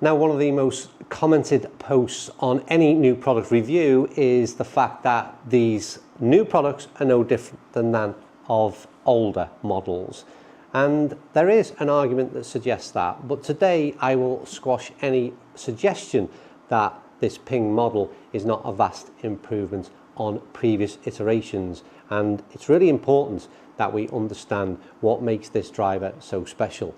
Now, one of the most commented posts on any new product review is the fact that these new products are no different than that of older models. And there is an argument that suggests that, but today I will squash any suggestion that this Ping model is not a vast improvement on previous iterations. And it's really important that we understand what makes this driver so special.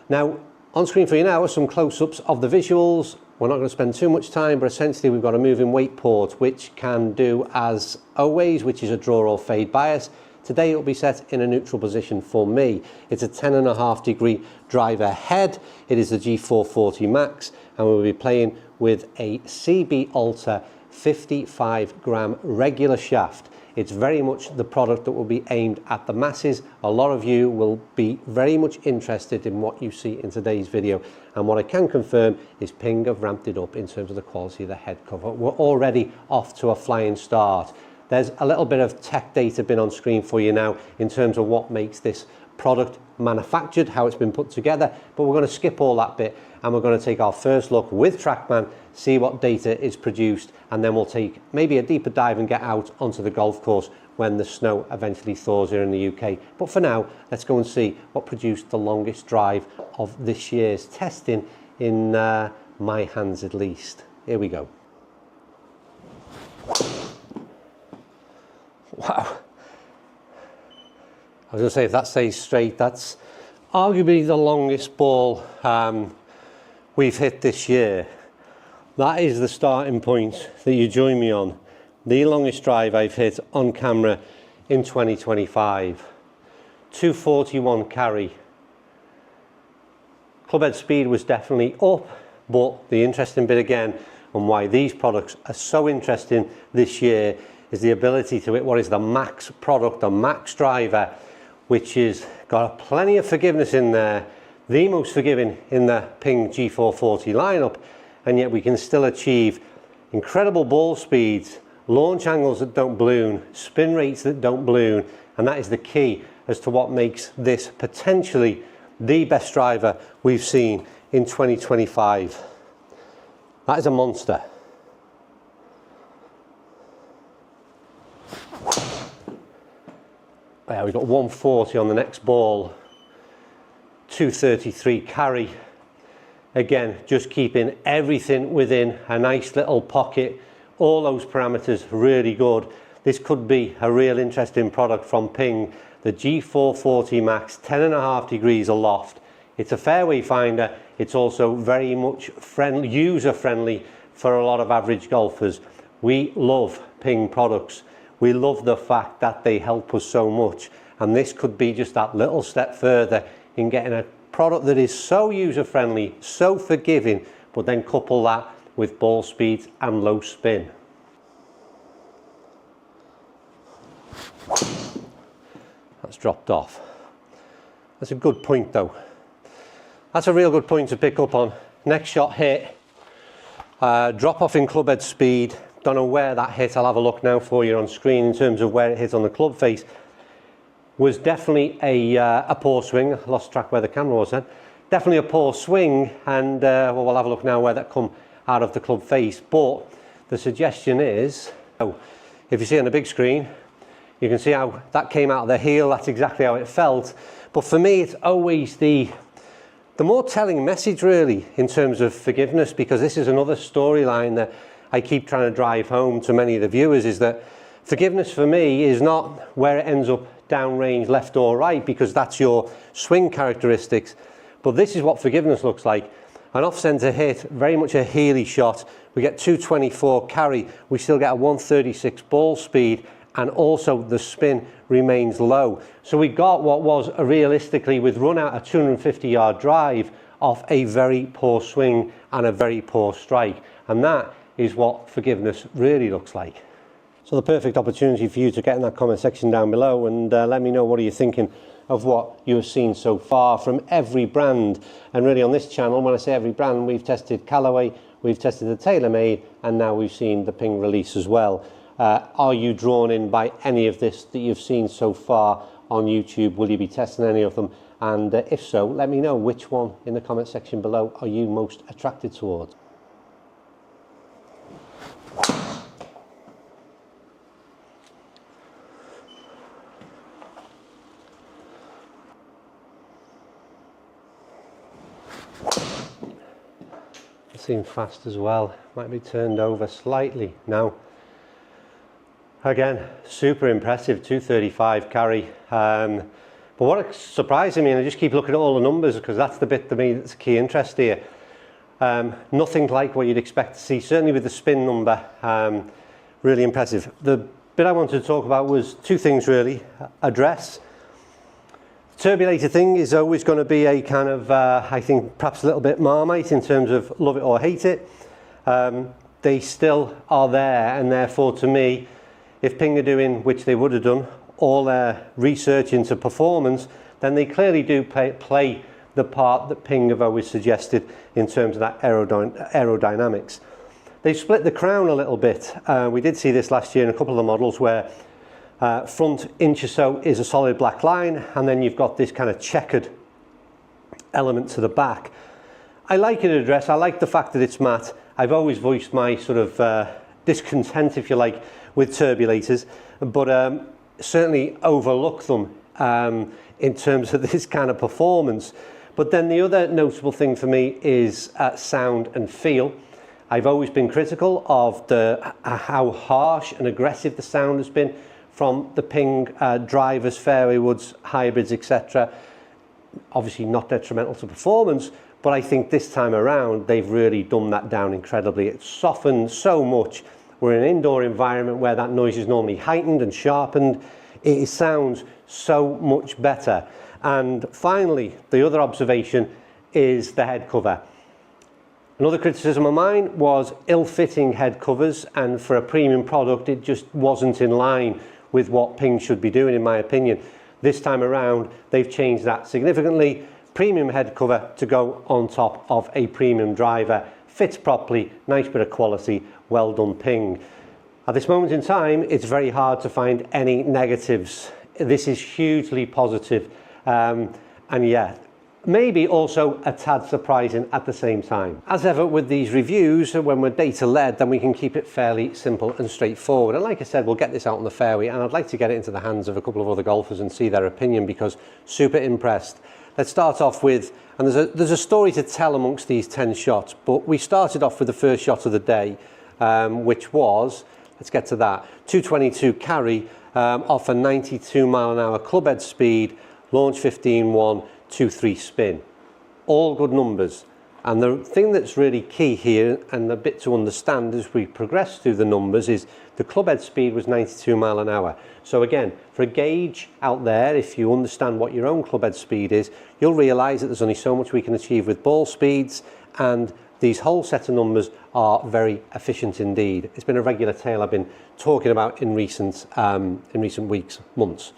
Now, on screen for you now are some close-ups of the visuals. We're not going to spend too much time, but essentially we've got a moving weight port which can do as always, which is a draw or fade bias. Today it will be set in a neutral position for me. It's a 10.5 degree driver head. It is the G440 Max, and we'll be playing with a CB Alta 55 gram regular shaft. It's very much the product that will be aimed at the masses. A lot of you will be very much interested in what you see in today's video. And what I can confirm is Ping have ramped it up in terms of the quality of the head cover. We're already off to a flying start. There's a little bit of tech data been on screen for you now in terms of what makes this product manufactured, how it's been put together, but we're going to skip all that bit and we're going to take our first look with TrackMan, see what data is produced, and then we'll take maybe a deeper dive and get out onto the golf course when the snow eventually thaws here in the UK. But for now, let's go and see what produced the longest drive of this year's testing in my hands at least. Here we go. Wow. I was going to say, if that stays straight, that's arguably the longest ball we've hit this year. That is the starting point that you join me on. The longest drive I've hit on camera in 2025. 241 carry. Clubhead speed was definitely up, but the interesting bit again on why these products are so interesting this year is the ability to hit what is the max product, the max driver, which is got plenty of forgiveness in there, the most forgiving in the Ping G440 lineup, and yet we can still achieve incredible ball speeds, launch angles that don't balloon, spin rates that don't balloon, and that is the key as to what makes this potentially the best driver we've seen in 2025. That is a monster. Yeah, we've got 140 on the next ball, 233 carry. Again, just keeping everything within a nice little pocket. All those parameters really good. This could be a real interesting product from Ping. The G440 Max, 10.5 degrees aloft. It's a fairway finder. It's also very much friendly, user friendly for a lot of average golfers. We love Ping products. We love the fact that they help us so much, and this could be just that little step further in getting a product that is so user-friendly, so forgiving, but then couple that with ball speeds and low spin. That's dropped off. That's a good point though. That's a real good point to pick up on. Next shot hit, drop off in clubhead speed. Don't know where that hit. I'll have a look now for you on screen in terms of where it hit on the club face. Was definitely a poor swing. I lost track where the camera was then. Definitely a poor swing, and well, we'll have a look now where that come out of the club face. But the suggestion is, if you see on the big screen, you can see how that came out of the heel. That's exactly how it felt. But for me, it's always the more telling message really in terms of forgiveness, because this is another storyline that I keep trying to drive home to many of the viewers, is that forgiveness for me is not where it ends up downrange left or right, because that's your swing characteristics, but this is what forgiveness looks like. An off-centre hit, very much a heely shot. We get 224 carry, we still get a 136 ball speed, and also the spin remains low. So we got what was realistically, with run out, a 250-yard drive off a very poor swing and a very poor strike, and that is what forgiveness really looks like. So the perfect opportunity for you to get in that comment section down below and let me know what are you thinking of what you have seen so far from every brand. And really on this channel, when I say every brand, we've tested Callaway, we've tested the TaylorMade, and now we've seen the Ping release as well. Are you drawn in by any of this that you've seen so far on YouTube? Will you be testing any of them? And if so, let me know which one in the comment section below are you most attracted towards. It seems fast as well, might be turned over slightly. Now, again, super impressive, 235 carry. But what surprised me, and I just keep looking at all the numbers because that's the bit to me that's a key interest here. Nothing like what you'd expect to see, certainly with the spin number. Really impressive. The bit I wanted to talk about was two things really. Address. Turbulator thing is always going to be a kind of, I think, perhaps a little bit Marmite in terms of love it or hate it. They still are there, and therefore to me, if Ping are doing, which they would have done, all their research into performance, then they clearly do play the part that Ping have always suggested in terms of that aerodynamics. They've split the crown a little bit. We did see this last year in a couple of the models where front inch or so is a solid black line, and then you've got this kind of checkered element to the back. I like it address. I like the fact that it's matte. I've always voiced my sort of discontent, if you like, with turbulators, but certainly overlook them in terms of this kind of performance. But then the other notable thing for me is sound and feel. I've always been critical of how harsh and aggressive the sound has been from the Ping drivers, fairway woods, hybrids, etc. Obviously not detrimental to performance, but I think this time around they've really dumbed that down incredibly. It's softened so much. We're in an indoor environment where that noise is normally heightened and sharpened. It sounds so much better. And finally, the other observation is the head cover. Another criticism of mine was ill-fitting head covers, and for a premium product it just wasn't in line with what Ping should be doing, in my opinion. This time around they've changed that significantly. Premium head cover to go on top of a premium driver, fits properly, nice bit of quality, well done Ping. At this moment in time it's very hard to find any negatives. This is hugely positive, and yeah, maybe also a tad surprising at the same time. As ever with these reviews, when we're data led, then we can keep it fairly simple and straightforward. And like I said, we'll get this out on the fairway, and I'd like to get it into the hands of a couple of other golfers and see their opinion, because super impressed. Let's start off with, and there's a story to tell amongst these 10 shots, but we started off with the first shot of the day, which was, let's get to that, 222 carry off a 92 mile an hour club head speed, launch 15-1, 2-3 spin. All good numbers. And the thing that's really key here, and a bit to understand as we progress through the numbers, is the club head speed was 92 mile an hour. So again, for a gauge out there, if you understand what your own club head speed is, you'll realise that there's only so much we can achieve with ball speeds, and these whole set of numbers are very efficient indeed. It's been a regular tale I've been talking about in recent weeks, months.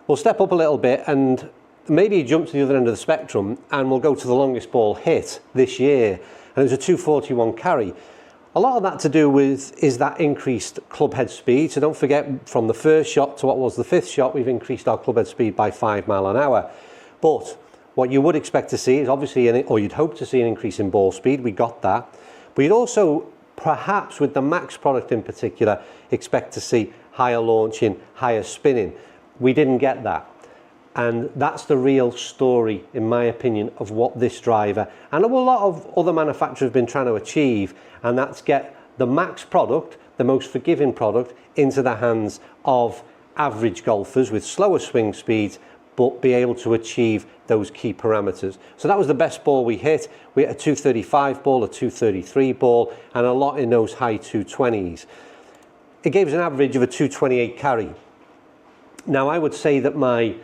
We'll step up a little bit and maybe jump to the other end of the spectrum, and we'll go to the longest ball hit this year, and it was a 241 carry. A lot of that to do with is that increased club head speed. So don't forget, from the first shot to what was the fifth shot, we've increased our club head speed by 5 mile an hour. But what you would expect to see is obviously, or you'd hope to see, an increase in ball speed. We got that. But you'd also, perhaps with the Max product in particular, expect to see higher launching, higher spinning. We didn't get that. And that's the real story, in my opinion, of what this driver and a lot of other manufacturers have been trying to achieve, and that's get the Max product, the most forgiving product, into the hands of average golfers with slower swing speeds, but be able to achieve those key parameters. So that was the best ball we hit. We hit a 235 ball, a 233 ball, and a lot in those high 220s. It gave us an average of a 228 carry. Now, I would say that my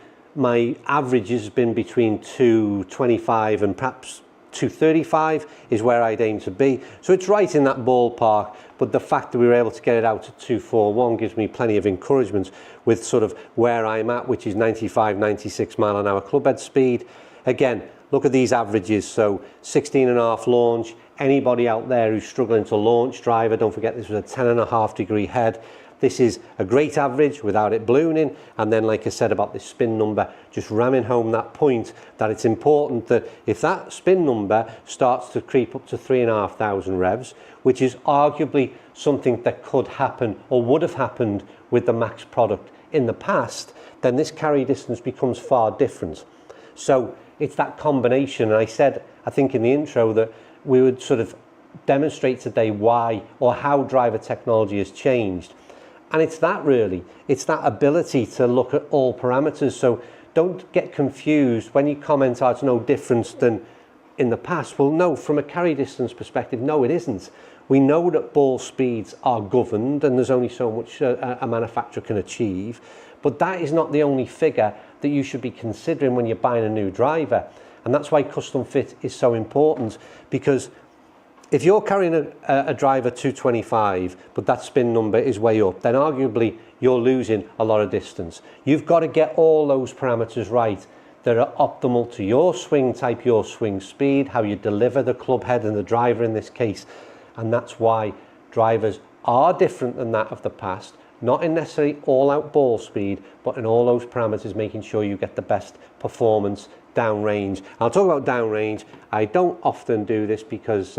average has been between 225 and perhaps 235 is where I'd aim to be. So it's right in that ballpark, but the fact that we were able to get it out to 241 gives me plenty of encouragement with sort of where I'm at, which is 95, 96 mile an hour club head speed. Again, look at these averages. So 16.5 launch. Anybody out there who's struggling to launch driver, don't forget this was a 10.5 degree head. This is a great average without it ballooning, and then like I said about this spin number, just ramming home that point that it's important that if that spin number starts to creep up to 3,500 revs, which is arguably something that could happen or would have happened with the Max product in the past, then this carry distance becomes far different. So it's that combination, and I said, I think in the intro, that we would sort of demonstrate today why or how driver technology has changed. And it's that really, it's that ability to look at all parameters. So don't get confused when you comment, oh, it's no difference than in the past. Well, no, from a carry distance perspective, no, it isn't. We know that ball speeds are governed and there's only so much a manufacturer can achieve, but that is not the only figure that you should be considering when you're buying a new driver. And that's why custom fit is so important, because if you're carrying a driver 225, but that spin number is way up, then arguably you're losing a lot of distance. You've got to get all those parameters right that are optimal to your swing type, your swing speed, how you deliver the club head and the driver in this case. And that's why drivers are different than that of the past, not in necessarily all out ball speed, but in all those parameters, making sure you get the best performance downrange. I'll talk about downrange. I don't often do this because,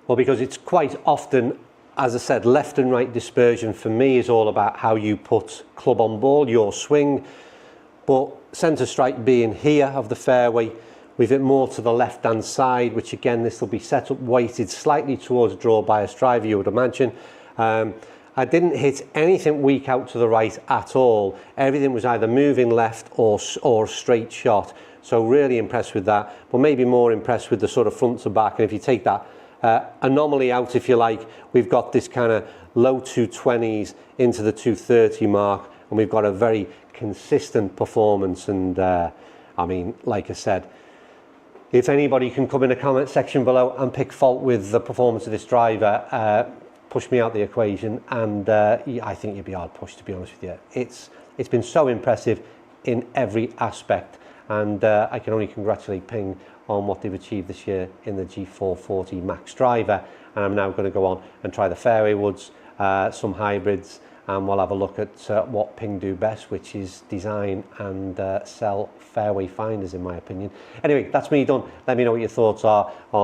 because it's quite often, as I said, left and right dispersion for me is all about how you put club on ball, your swing. But centre strike being here of the fairway, with it more to the left hand side, which again, this will be set up weighted slightly towards a draw bias driver, you would imagine. I didn't hit anything weak out to the right at all. Everything was either moving left or straight shot. So really impressed with that, but maybe more impressed with the sort of front to back. And if you take that anomaly out, if you like, we've got this kind of low 220s into the 230 mark, and we've got a very consistent performance. And I mean, like I said, if anybody can come in the comment section below and pick fault with the performance of this driver, push me out the equation, and I think you'd be hard pushed, to be honest with you. It's been so impressive in every aspect, and I can only congratulate Ping on what they've achieved this year in the G440 Max driver. And I'm now going to go on and try the fairway woods, some hybrids, and we'll have a look at what Ping do best, which is design and sell fairway finders, in my opinion. Anyway, that's me done. Let me know what your thoughts are on